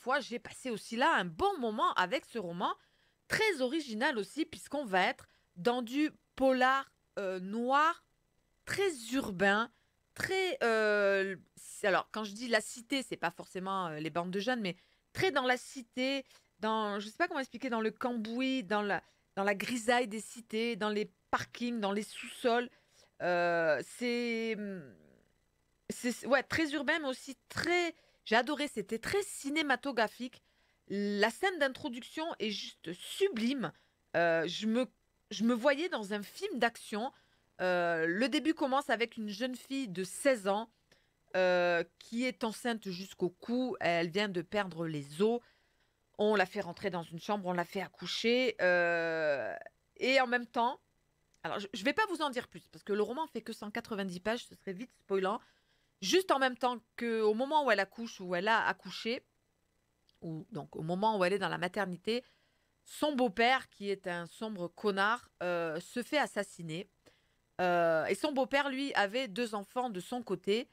foi, j'ai passé aussi là un bon moment avec ce roman, très original aussi, puisqu'on va être dans du polar noir, très urbain, très... alors, quand je dis la cité, c'est pas forcément les bandes de jeunes, mais très dans la cité, dans, je sais pas comment expliquer, dans le cambouis, dans la grisaille des cités, dans les parkings, dans les sous-sols. C'est ouais, très urbain, mais aussi très... J'ai adoré, c'était très cinématographique. La scène d'introduction est juste sublime. Je me voyais dans un film d'action. Le début commence avec une jeune fille de 16 ans qui est enceinte jusqu'au cou. Elle vient de perdre les os. On l'a fait rentrer dans une chambre, on l'a fait accoucher. Et en même temps, alors je ne vais pas vous en dire plus parce que le roman fait que 190 pages, ce serait vite spoilant. Juste en même temps qu'au moment où elle accouche, où elle a accouché, ou donc au moment où elle est dans la maternité, son beau-père, qui est un sombre connard, se fait assassiner. Et son beau-père, lui, avait deux enfants de son côté.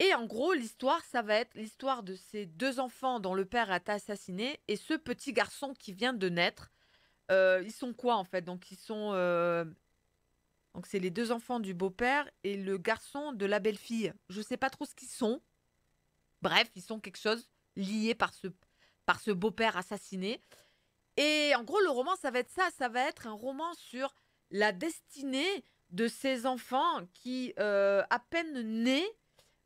Et en gros, l'histoire, ça va être l'histoire de ces deux enfants dont le père a été assassiné et ce petit garçon qui vient de naître. Ils sont quoi en fait? Donc ils sont donc c'est les deux enfants du beau-père et le garçon de la belle-fille. Je sais pas trop ce qu'ils sont. Bref, ils sont quelque chose lié par ce beau-père assassiné. Et en gros, le roman, ça va être ça. Ça va être un roman sur la destinée de ces enfants qui, à peine nés,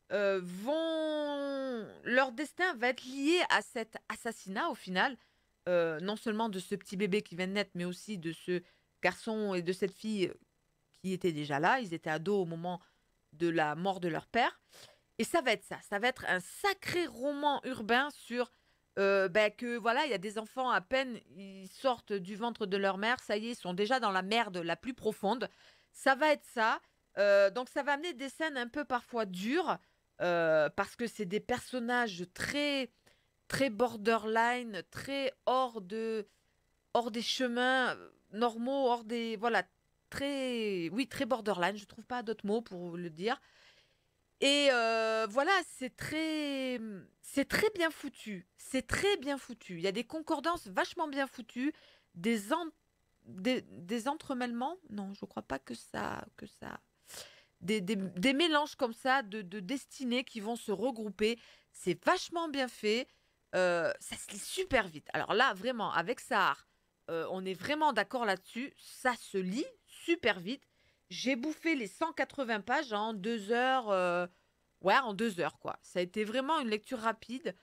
vont... Leur destin va être lié à cet assassinat au final. Non seulement de ce petit bébé qui vient de naître, mais aussi de ce garçon et de cette fille qui étaient déjà là. Ils étaient ados au moment de la mort de leur père. Et ça va être ça. Ça va être un sacré roman urbain sur que voilà, il y a des enfants à peine ils sortent du ventre de leur mère, ça y est, ils sont déjà dans la merde la plus profonde. Ça va être ça. Donc ça va amener des scènes un peu parfois dures parce que c'est des personnages très borderline, très hors des chemins normaux, hors des voilà très oui très borderline. Je trouve pas d'autres mots pour le dire. Et voilà, c'est très bien foutu. C'est très bien foutu. Il y a des concordances vachement bien foutues, des, en- des entremêlements. Non, je crois pas que ça. Des mélanges comme ça de destinées qui vont se regrouper. C'est vachement bien fait. Ça se lit super vite. Alors là, vraiment, avec Sahar, on est vraiment d'accord là-dessus. Ça se lit super vite. J'ai bouffé les 180 pages en 2 heures. Ouais, en 2 heures, quoi. Ça a été vraiment une lecture rapide,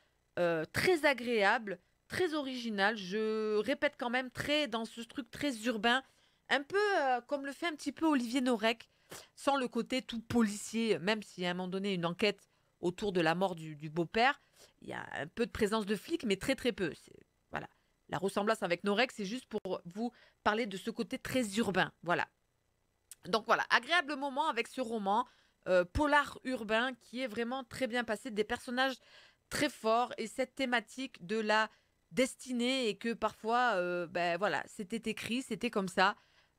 très agréable, très originale. Je répète quand même, très dans ce truc très urbain, un peu comme le fait un petit peu Olivier Norek, sans le côté tout policier, même si à un moment donné, une enquête autour de la mort du beau-père, il y a un peu de présence de flics, mais très très peu. Voilà. La ressemblance avec Norek, c'est juste pour vous parler de ce côté très urbain. Voilà. Donc voilà, agréable moment avec ce roman polar urbain qui est vraiment très bien passé, des personnages très forts et cette thématique de la destinée et que parfois, ben voilà, c'était écrit, c'était comme ça.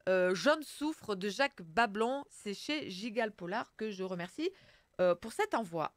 Jaune souffre de Jacques Bablon, c'est chez Gigal Polar que je remercie pour cet envoi.